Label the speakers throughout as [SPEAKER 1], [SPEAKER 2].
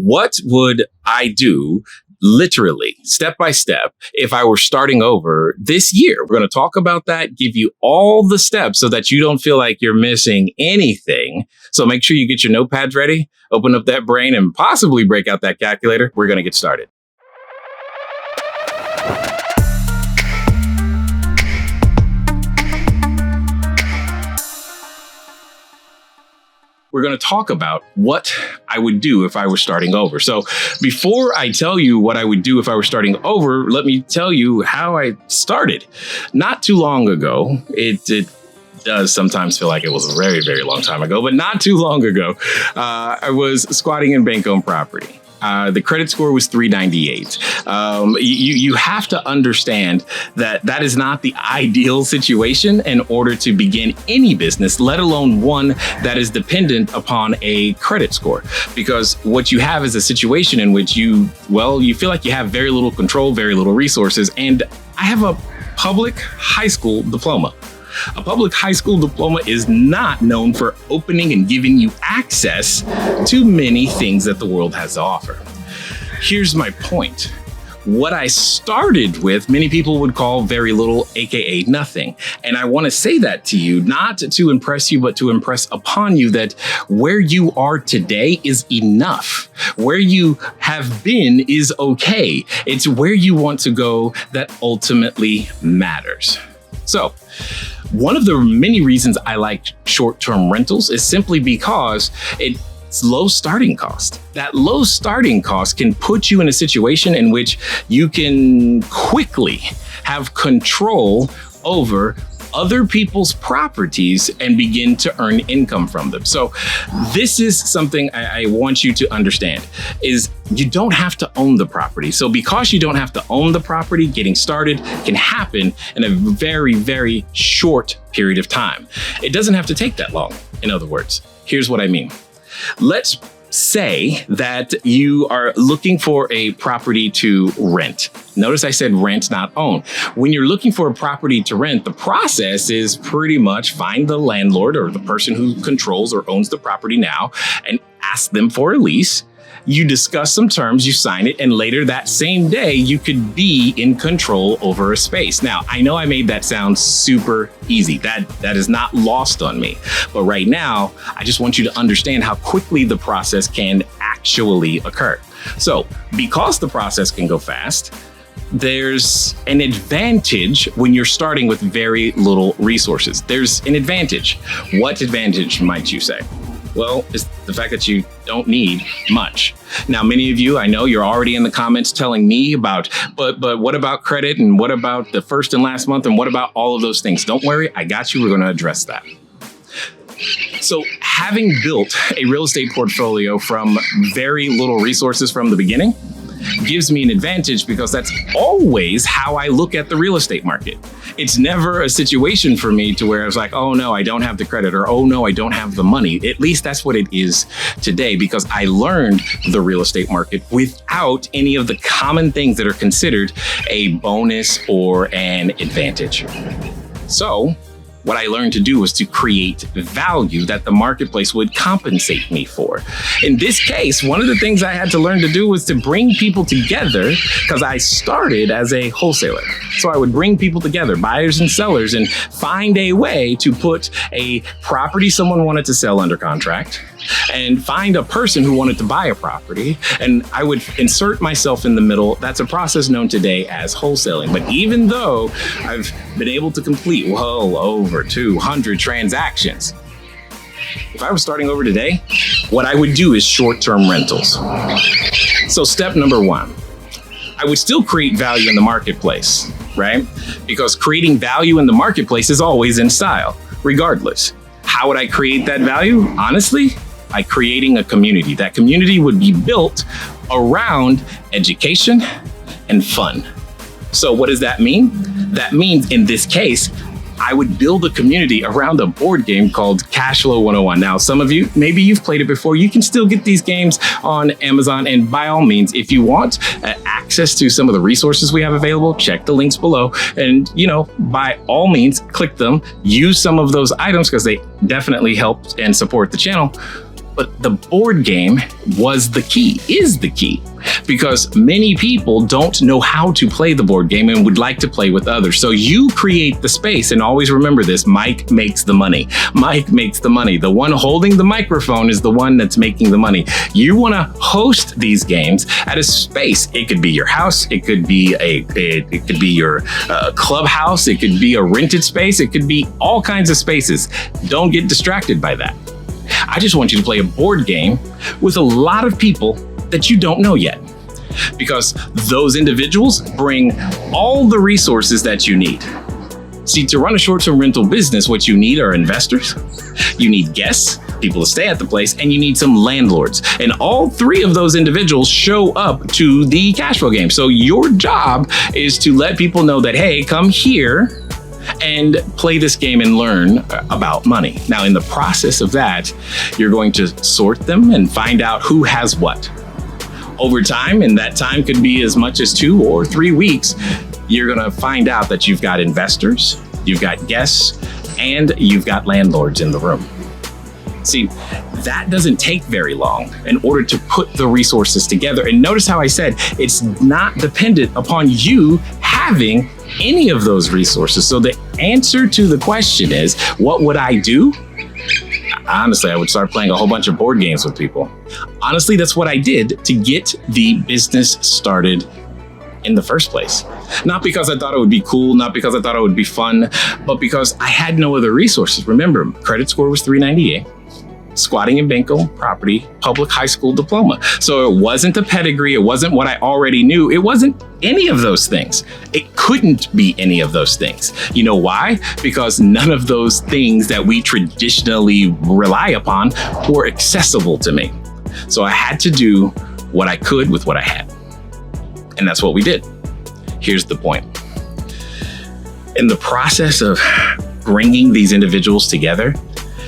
[SPEAKER 1] What would I do literally step by step if I were starting over this year? We're going to talk about that, give you all the steps so that you don't feel like you're missing anything. So make sure you get your notepads ready, open up that brain, and possibly break out that calculator. We're going to get started. We're going to talk about what I would do if I were starting over. So before I tell you what I would do if I were starting over, let me tell you how I started. Not too long ago, it does sometimes feel like it was a very, very long time ago, but not too long ago, I was squatting in bank-owned property. The credit score was 398. You have to understand that that is not the ideal situation in order to begin any business, let alone one that is dependent upon a credit score. Because what you have is a situation in which you feel like you have very little control, very little resources. And I have a public high school diploma. A public high school diploma is not known for opening and giving you access to many things that the world has to offer. Here's my point. What I started with, many people would call very little, aka nothing. And I want to say that to you, not to impress you, but to impress upon you that where you are today is enough. Where you have been is okay. It's where you want to go that ultimately matters. So, one of the many reasons I like short-term rentals is simply because it's low starting cost. That low starting cost can put you in a situation in which you can quickly have control over other people's properties and begin to earn income from them. So this is something I want you to understand is you don't have to own the property. So because you don't have to own the property, getting started can happen in a very, very short period of time. It doesn't have to take that long. In other words, here's what I mean. Let's say that you are looking for a property to rent. Notice I said rent, not own. When you're looking for a property to rent, the process is pretty much find the landlord or the person who controls or owns the property now and ask them for a lease. You discuss some terms, you sign it, and later that same day, you could be in control over a space. Now, I know I made that sound super easy. That is not lost on me. But right now, I just want you to understand how quickly the process can actually occur. So, because the process can go fast, there's an advantage when you're starting with very little resources. There's an advantage. What advantage might you say? Well, it's the fact that you don't need much. Now, many of you, I know you're already in the comments telling me about, but what about credit and what about the first and last month and what about all of those things? Don't worry, I got you. We're going to address that. So having built a real estate portfolio from very little resources from the beginning gives me an advantage because that's always how I look at the real estate market. It's never a situation for me to where I was like, oh no, I don't have the credit, or oh no, I don't have the money. At least that's what it is today because I learned the real estate market without any of the common things that are considered a bonus or an advantage. So what I learned to do was to create value that the marketplace would compensate me for. In this case, one of the things I had to learn to do was to bring people together because I started as a wholesaler. So I would bring people together, buyers and sellers, and find a way to put a property someone wanted to sell under contract and find a person who wanted to buy a property. And I would insert myself in the middle. That's a process known today as wholesaling. But even though I've been able to complete well over 200 transactions, if I was starting over today, what I would do is short-term rentals. So step number one, I would still create value in the marketplace, right? Because creating value in the marketplace is always in style, regardless. How would I create that value? Honestly, by creating a community. That community would be built around education and fun. So what does that mean? That means in this case, I would build a community around a board game called CashFlow 101. Now, some of you, maybe you've played it before. You can still get these games on Amazon. And by all means, if you want access to some of the resources we have available, check the links below. And, by all means, click them, use some of those items because they definitely help and support the channel. But the board game is the key, because many people don't know how to play the board game and would like to play with others. So you create the space, and always remember this: Mike makes the money. Mike makes the money. The one holding the microphone is the one that's making the money. You want to host these games at a space. It could be your house. It could be it could be your clubhouse. It could be a rented space. It could be all kinds of spaces. Don't get distracted by that. I just want you to play a board game with a lot of people that you don't know yet, because those individuals bring all the resources that you need. See, to run a short-term rental business, what you need are investors, you need guests, people to stay at the place, and you need some landlords. And all three of those individuals show up to the cash flow game. So your job is to let people know that, hey, come here and play this game and learn about money. Now, in the process of that, you're going to sort them and find out who has what. Over time, and that time could be as much as 2 or 3 weeks, you're going to find out that you've got investors, you've got guests, and you've got landlords in the room. See, that doesn't take very long in order to put the resources together. And notice how I said it's not dependent upon you having any of those resources. So the answer to the question is, what would I do? Honestly, I would start playing a whole bunch of board games with people. Honestly, that's what I did to get the business started in the first place. Not because I thought it would be cool, not because I thought it would be fun, but because I had no other resources. Remember, credit score was 398. Squatting in bank owned property, public high school diploma. So it wasn't a pedigree. It wasn't what I already knew. It wasn't any of those things. It couldn't be any of those things. You know why? Because none of those things that we traditionally rely upon were accessible to me. So I had to do what I could with what I had. And that's what we did. Here's the point. In the process of bringing these individuals together,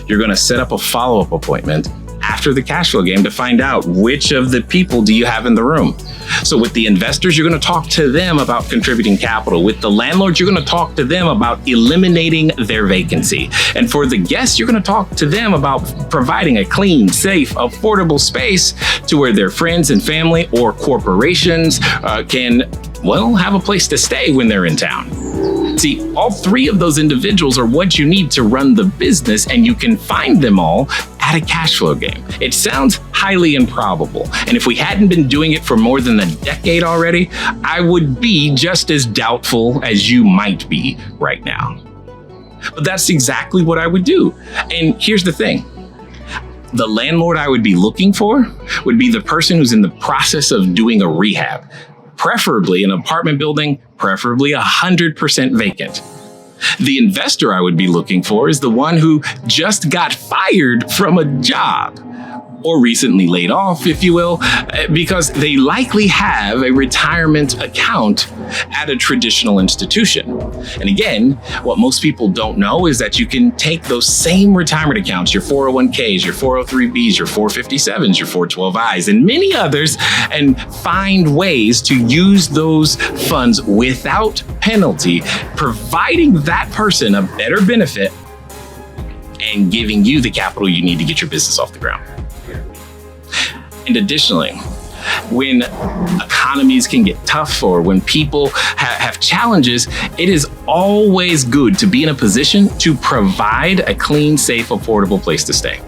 [SPEAKER 1] you're going to set up a follow-up appointment after the cash flow game to find out which of the people do you have in the room. So with the investors, you're going to talk to them about contributing capital. With the landlords, you're going to talk to them about eliminating their vacancy. And for the guests, you're going to talk to them about providing a clean, safe, affordable space to where their friends and family or corporations can have a place to stay when they're in town. See, all three of those individuals are what you need to run the business, and you can find them all at a cash flow game. It sounds highly improbable, and if we hadn't been doing it for more than a decade already, I would be just as doubtful as you might be right now. But that's exactly what I would do. And here's the thing. The landlord I would be looking for would be the person who's in the process of doing a rehab. Preferably an apartment building, preferably 100% vacant. The investor I would be looking for is the one who just got fired from a job, or recently laid off, if you will, because they likely have a retirement account at a traditional institution. And again, what most people don't know is that you can take those same retirement accounts, your 401ks, your 403bs, your 457s, your 412is, and many others, and find ways to use those funds without penalty, providing that person a better benefit and giving you the capital you need to get your business off the ground. And additionally, when economies can get tough or when people have challenges, it is always good to be in a position to provide a clean, safe, affordable place to stay.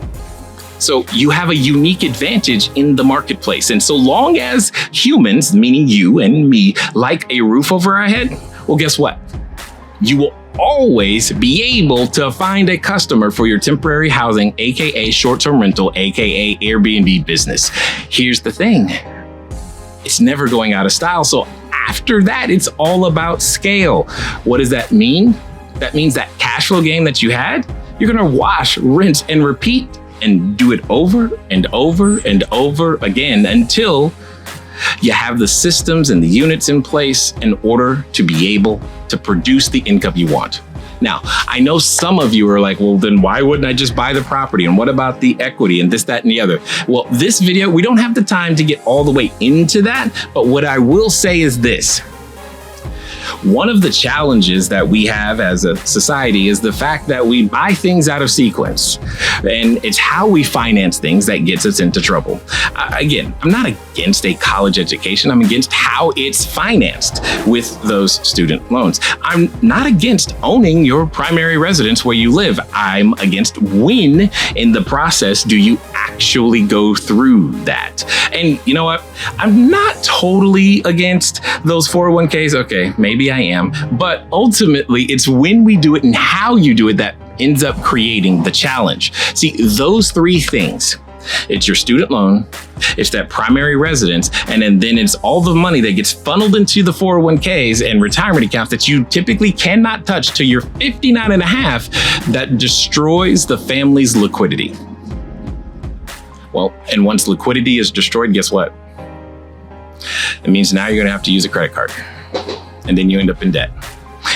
[SPEAKER 1] So you have a unique advantage in the marketplace. And so long as humans, meaning you and me, like a roof over our head, well, guess what? You will always be able to find a customer for your temporary housing, aka short-term rental, aka Airbnb business. Here's the thing. It's never going out of style. So after that, it's all about scale. What does that mean? That means that cash flow game that you had, you're going to wash, rinse, and repeat and do it over and over and over again until you have the systems and the units in place in order to be able to produce the income you want. Now, I know some of you are like, well, then why wouldn't I just buy the property? And what about the equity and this, that, and the other? Well, this video, we don't have the time to get all the way into that. But what I will say is this. One of the challenges that we have as a society is the fact that we buy things out of sequence. And it's how we finance things that gets us into trouble. Again, I'm not against a college education. I'm against how it's financed with those student loans. I'm not against owning your primary residence where you live. I'm against when in the process do you actually go through that. And you know what? I'm not totally against those 401ks. Okay, maybe I am. But ultimately, it's when we do it and how you do it that ends up creating the challenge. See, those three things, it's your student loan, it's that primary residence, and then it's all the money that gets funneled into the 401ks and retirement accounts that you typically cannot touch till you're 59 and a half, that destroys the family's liquidity. Well, and once liquidity is destroyed, guess what? It means now you're gonna have to use a credit card, and then you end up in debt.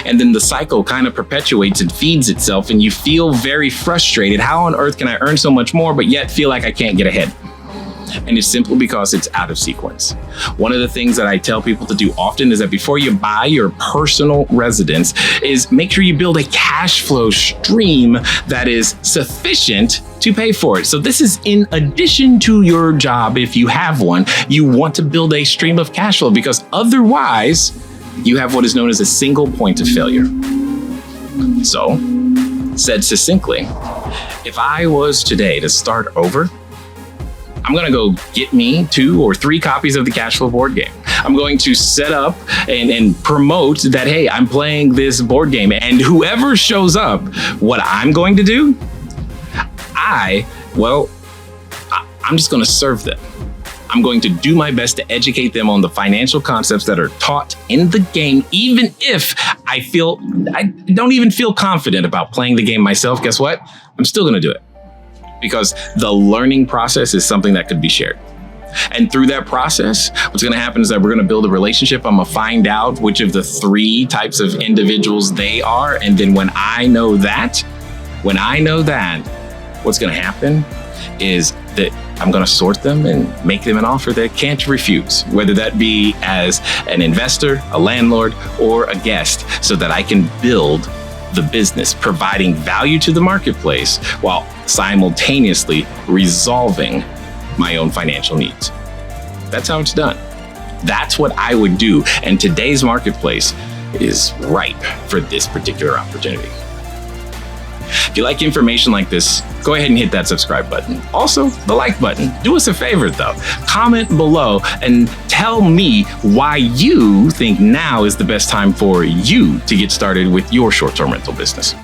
[SPEAKER 1] And then the cycle kind of perpetuates and feeds itself, and you feel very frustrated. How on earth can I earn so much more, but yet feel like I can't get ahead? And it's simply because it's out of sequence. One of the things that I tell people to do often is that before you buy your personal residence is make sure you build a cash flow stream that is sufficient to pay for it. So this is in addition to your job. If you have one, you want to build a stream of cash flow, because otherwise you have what is known as a single point of failure. So, said succinctly, if I was today to start over, I'm gonna go get me 2 or 3 copies of the Cashflow board game. I'm going to set up and promote that, hey, I'm playing this board game, and whoever shows up, what I'm going to do, I'm just gonna serve them. I'm going to do my best to educate them on the financial concepts that are taught in the game, even if I don't even feel confident about playing the game myself. Guess what? I'm still gonna do it, because the learning process is something that could be shared. And through that process, what's gonna happen is that we're gonna build a relationship. I'm gonna find out which of the 3 types of individuals they are. And then when I know that, what's gonna happen is that I'm gonna sort them and make them an offer they can't refuse, whether that be as an investor, a landlord, or a guest, so that I can build the business, providing value to the marketplace while simultaneously resolving my own financial needs. That's how it's done. That's what I would do. And today's marketplace is ripe for this particular opportunity. If you like information like this, go ahead and hit that subscribe button. Also, the like button. Do us a favor though. Comment below and tell me why you think now is the best time for you to get started with your short-term rental business.